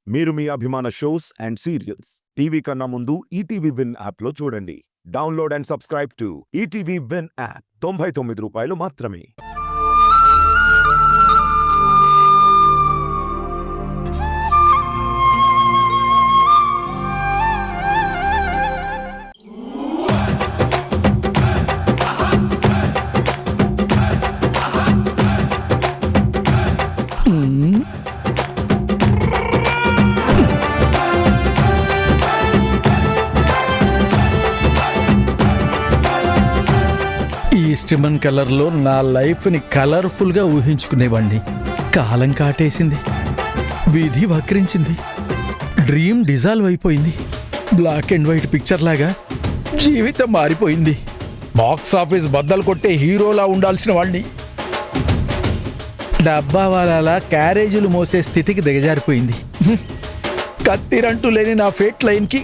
మీరు మీ అభిమాన shows and serials TV కన్నా ముందు ఈటీవీ విన్ యాప్లో చూడండి. Download and subscribe to ETV win app. 99 రూపాయలు మాత్రమే. ఈస్టమన్ కలర్లో నా లైఫ్ని కలర్ఫుల్గా ఊహించుకునేవాణ్ణి. కాలం కాటేసింది, వీధి వక్రించింది, డ్రీమ్ డిజాల్వ్ అయిపోయింది. బ్లాక్ అండ్ వైట్ పిక్చర్ లాగా జీవితం మారిపోయింది. బాక్స్ ఆఫీస్ బద్దలు కొట్టే హీరోలా ఉండాల్సిన వాణ్ణి డబ్బా వాళ్ళలా క్యారేజీలు మోసే స్థితికి దిగజారిపోయింది. కత్తిరంటూ లేని నా ఫేట్ లైన్కి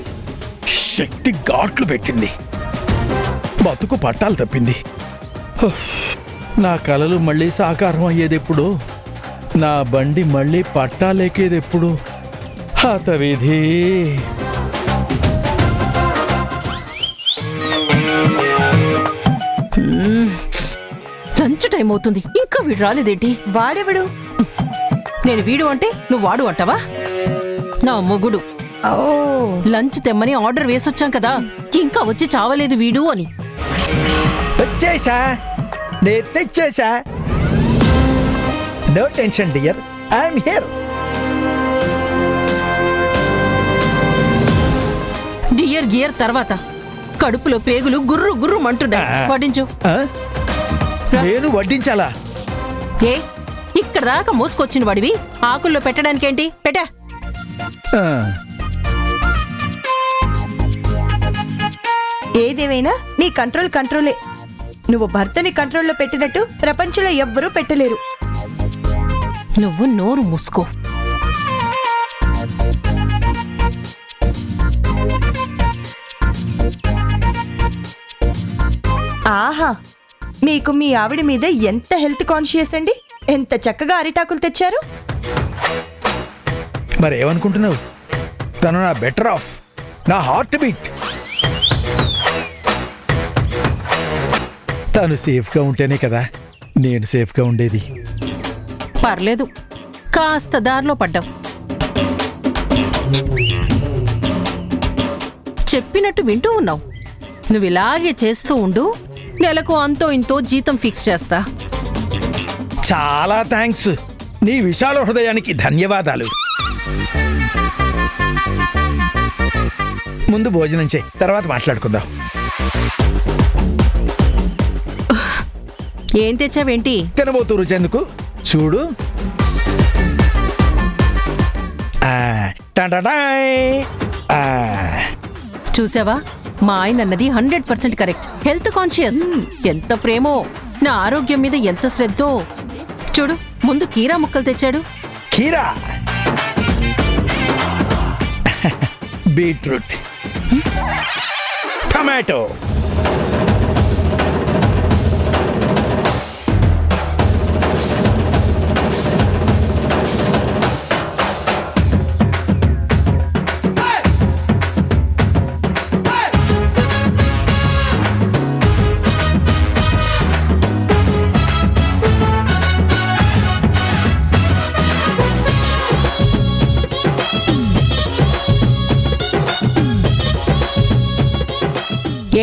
శక్తి ఘాట్లు పెట్టింది. బతుకు పట్టాలు తప్పింది. నా కలలు మళ్ళీ సాకారం అయ్యేదెప్పుడు, నా బండి మళ్ళీ పట్టాలేకేదెప్పుడు? హతవిధి. లంచ్ టైం అవుతుంది, ఇంకా వీడు రాలేదేంటి? వాడెవడు? నేను వీడు అంటే నువ్వు వాడు అంటావా? నా మొగుడు. లంచ్ తెమ్మని ఆర్డర్ వేసొచ్చాం కదా, ఇంకా వచ్చి చావలేదు వీడు అని. వచ్చేసా, నేను తెచ్చేసా. No tension dear, I'm here. Dear gear తర్వాత కడుపులో పేగులు గుర్రు గుర్రు మంటున్నాయి. వడ్డించు. నేను వడ్డించాలా? ఏ ఇక్కడ దాకా మోసుకొచ్చిన వాడివి ఆకుల్లో పెట్టడానికేంటి? పెట్టా. ఏదేమైనా నీ కంట్రోలే. నువ్వు భర్తని కంట్రోల్లో పెట్టినట్టు ప్రపంచంలో ఎవ్వరూ పెట్టలేరు. నువ్వు నోరు మూసుకో. ఆహా, మీకు మీ ఆవిడ మీద ఎంత హెల్త్ కాన్షియస్ అండి. ఎంత చక్కగా అరిటాకులు తెచ్చారు. మరి ఏమనుకుంటున్నావు? తను నా బెటర్ ఆఫ్, నా హార్ట్ బీట్. తను సేఫ్గా ఉంటేనే కదా నేను సేఫ్గా ఉండేది. పర్లేదు, కాస్త దారిలో పడ్డావు. చెప్పినట్టు వింటూ ఉన్నావు. నువ్వు ఇలాగే చేస్తూ ఉండు, నెలకు అంతో ఇంతో జీతం ఫిక్స్ చేస్తా. చాలా థ్యాంక్స్. నీ విశాల హృదయానికి ధన్యవాదాలు. ముందు భోజనం చేయి, తర్వాత మాట్లాడుకుందాం. ఏం తెచ్చావేంటి? తినబోతూ రుచెందుకు చూడు. చూసావా, మా ఆయన అన్నది 100% కరెక్ట్. Health conscious. ఎంత ప్రేమో, నా ఆరోగ్యం మీద ఎంత శ్రద్ధో. చూడు, ముందు కీరా ముక్కలు తెచ్చాడు. కీరా, బీట్రూట్, టమాటో.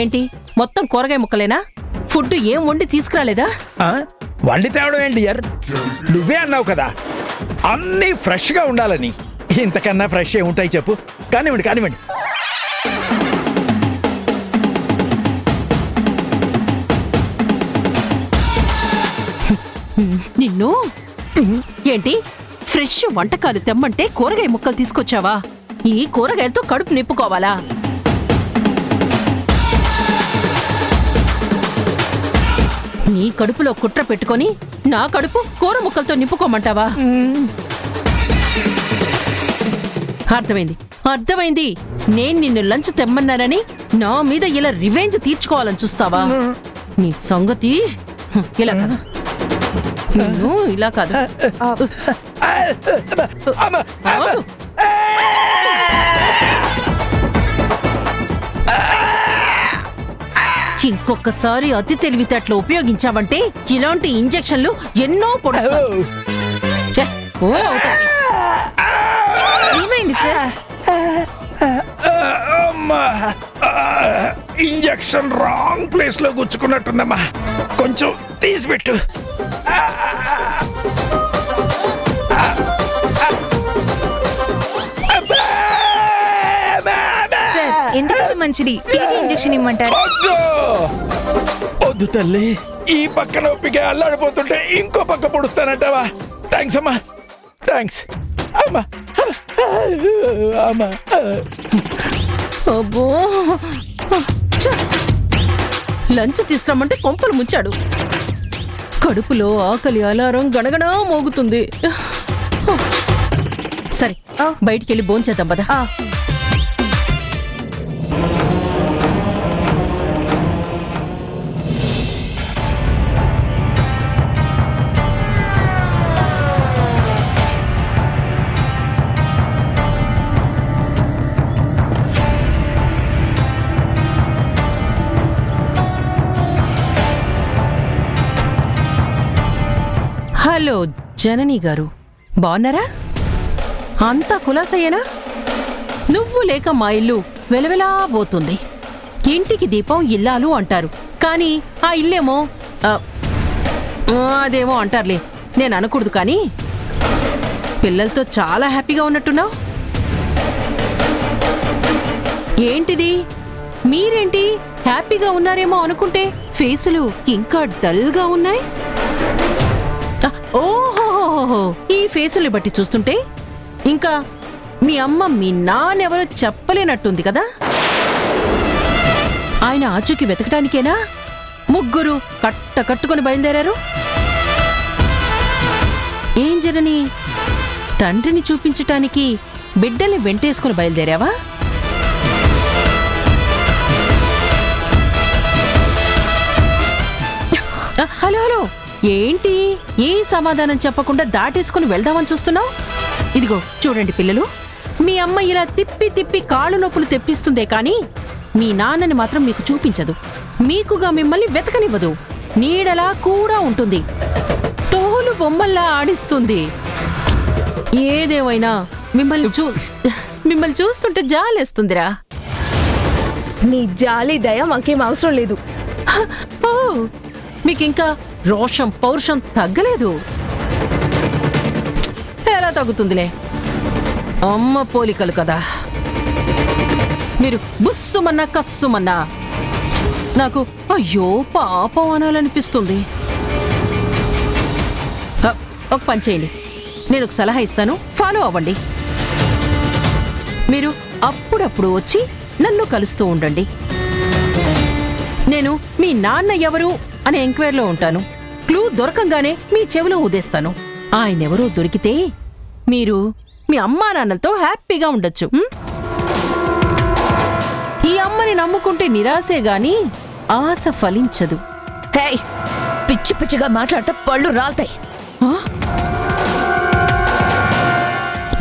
ఏంటి, మొత్తం కూరగాయ ముక్కలేనా? ఫుడ్ ఏం వండి తీసుకురాలేదా? వండి తేవడం ఏంటి యార్? నువ్వే అన్నావు కదా అన్నీ ఫ్రెష్గా ఉండాలని. ఇంతకన్నా ఫ్రెష్ ఏముంటాయి చెప్పు. కానివ్వండి. నిన్ను ఏంటి, ఫ్రెష్ వంటకాలు తెమ్మంటే కూరగాయ ముక్కలు తీసుకొచ్చావా? ఈ కూరగాయలతో కడుపు నింపుకోవాలా? నీ కడుపులో కుట్ర పెట్టుకొని నా కడుపు కూర ముక్కలతో నింపుకోమంటావా? అర్థమైంది. నేను నిన్ను లంచ్ తెమ్మన్నానని నా మీద ఇలా రివెంజ్ తీర్చుకోవాలని చూస్తావా? నీ సంగతి ఇలా కాదు. నిన్ను ఇలా కాదు. ఇంకొకసారి అతి తెలివితేటలు ఉపయోగించావంటే ఇలాంటి ఇంజెక్షన్లు ఎన్నో పొడుస్తాను. ఛే, ఓ అవుతాయి. ఏమైంది సార్? అమ్మా, ఇంజెక్షన్ రాంగ్ ప్లేస్ లో గుచ్చుకున్నట్టుందమ్మా, కొంచెం తీసిపెట్టు. సార్ ఎందుకైనా మంచిది టీటీ ఇంజెక్షన్ ఇమ్మంటారు. వద్దు వద్దు తల్లి, ఈ పక్క నొప్పికి అల్లాడిపోతుంటే ఇంకో పక్క పొడుస్తానంటావా? థ్యాంక్స్ అమ్మా, థ్యాంక్స్ అమ్మా. అమ్మా, అబ్బో ఛ! లంచ్ తీసుకురమ్మంటే కొంపలు ముంచాడు. కడుపులో ఆకలి అలారం గణగణా మోగుతుంది. సరే బయటికి వెళ్ళి భోంచేద్దాం పద. హలో జనని గారు, బాగున్నారా? అంతా కులాసయ్యేనా? నువ్వు లేక మా ఇల్లు వెలవెలా పోతుంది. ఇంటికి దీపం ఇల్లాలు అంటారు, కానీ ఆ ఇల్లేమో అదేమో అంటారులే, నేను అనకూడదు. కానీ పిల్లలతో చాలా హ్యాపీగా ఉన్నట్టున్నావు. ఏంటిది? మీరేంటి హ్యాపీగా ఉన్నారేమో అనుకుంటే ఫేసులు ఇంకా డల్గా ఉన్నాయి. ఓహోహోహో, ఈ ఫేసుల్ని బట్టి చూస్తుంటే ఇంకా మీ అమ్మ మీ నాన్నెవరో చెప్పలేనట్టుంది కదా. ఆయన ఆచూకీ వెతకడానికేనా ముగ్గురు కట్టుకొని బయలుదేరారు? ఏం జరని, తండ్రిని చూపించటానికి బిడ్డల్ని వెంటేసుకుని బయలుదేరావా? హలో హలో, ఏంటి ఏ సమాధానం చెప్పకుండా దాటేసుకుని వెళ్దామని చూస్తున్నావు? ఇదిగో చూడండి పిల్లలు, మీ అమ్మ ఇలా తిప్పి తిప్పి కాళ్ళు నొప్పులు తెప్పిస్తుందే కానీ మీ నాన్నని మాత్రం మీకు చూపించదు. మీకుగా మిమ్మల్ని వెతకనివ్వదు. నీడలా కూడా ఉంటుంది, తోలు బొమ్మల్లా ఆడిస్తుంది. ఏదేమైనా మిమ్మల్ని చూస్తుంటే జాలేస్తుందిరా. నీ జాలి దయ మాకేం అవసరం లేదు. ఓ, మీకింకా రోషం పౌరుషం తగ్గలేదు. ఎలా తగ్గుతుందిలే, అమ్మ పోలికలు కదా. మీరు బుస్సుమన్నా కస్సుమన్నా నాకు అయ్యో పాపం అనాలనిపిస్తుంది. ఒక పని చేయండి, నేను ఒక సలహా ఇస్తాను, ఫాలో అవ్వండి. మీరు అప్పుడప్పుడు వచ్చి నన్ను కలుస్తూ ఉండండి. నేను మీ నాన్న ఎవరు అనే ఎంక్వైరీలో ఉంటాను. క్లూ దొరకంగానే మీ చెవిలో ఊదేస్తాను. ఆయనెవరో దొరికితే మీరు మీ అమ్మా నాన్నలతో హ్యాపీగా ఉండొచ్చు. ఈ అమ్మని నమ్ముకుంటే నిరాశే గాని ఆశ ఫలించదు. పిచ్చి పిచ్చిగా మాట్లాడితే పళ్ళు రాల్తాయి.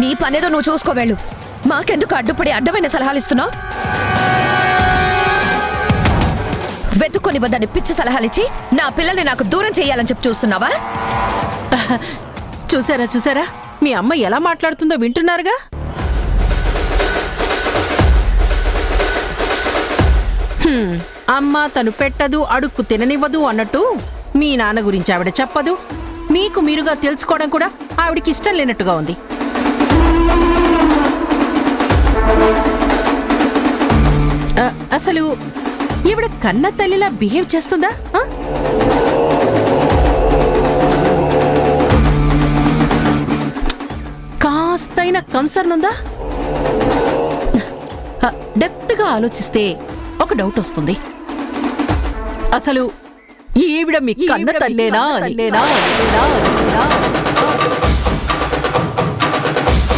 నీ పనేదో నువ్వు చూసుకోవేళ్ళు, మాకెందుకు అడ్డుపడి అడ్డమైన సలహాలు ఇస్తున్నావు? వెతుక్కొని వద్దని పిచ్చి సలహాలిచ్చి నా పిల్లల్ని నాకు దూరం చేయాలని చెప్పి చూస్తున్నావా? చూసారా మీ అమ్మ ఎలా మాట్లాడుతుందో వింటున్నారుగా. అమ్మ తను పెట్టదు, అడుక్కు తిననివ్వదు అన్నట్టు మీ నాన్న గురించి ఆవిడ చెప్పదు. మీకు మీరుగా తెలుసుకోవడం కూడా ఆవిడికి ఇష్టం లేనట్టుగా ఉంది. అసలు ఈవిడ కన్న తల్లిలా బిహేవ్ చేస్తుందా? కాస్తైనా కన్సర్న్ ఉందా? డెప్త్ గా ఆలోచిస్తే ఒక డౌట్ వస్తుంది. అసలు ఈవిడ మీ కన్న తల్లేనా?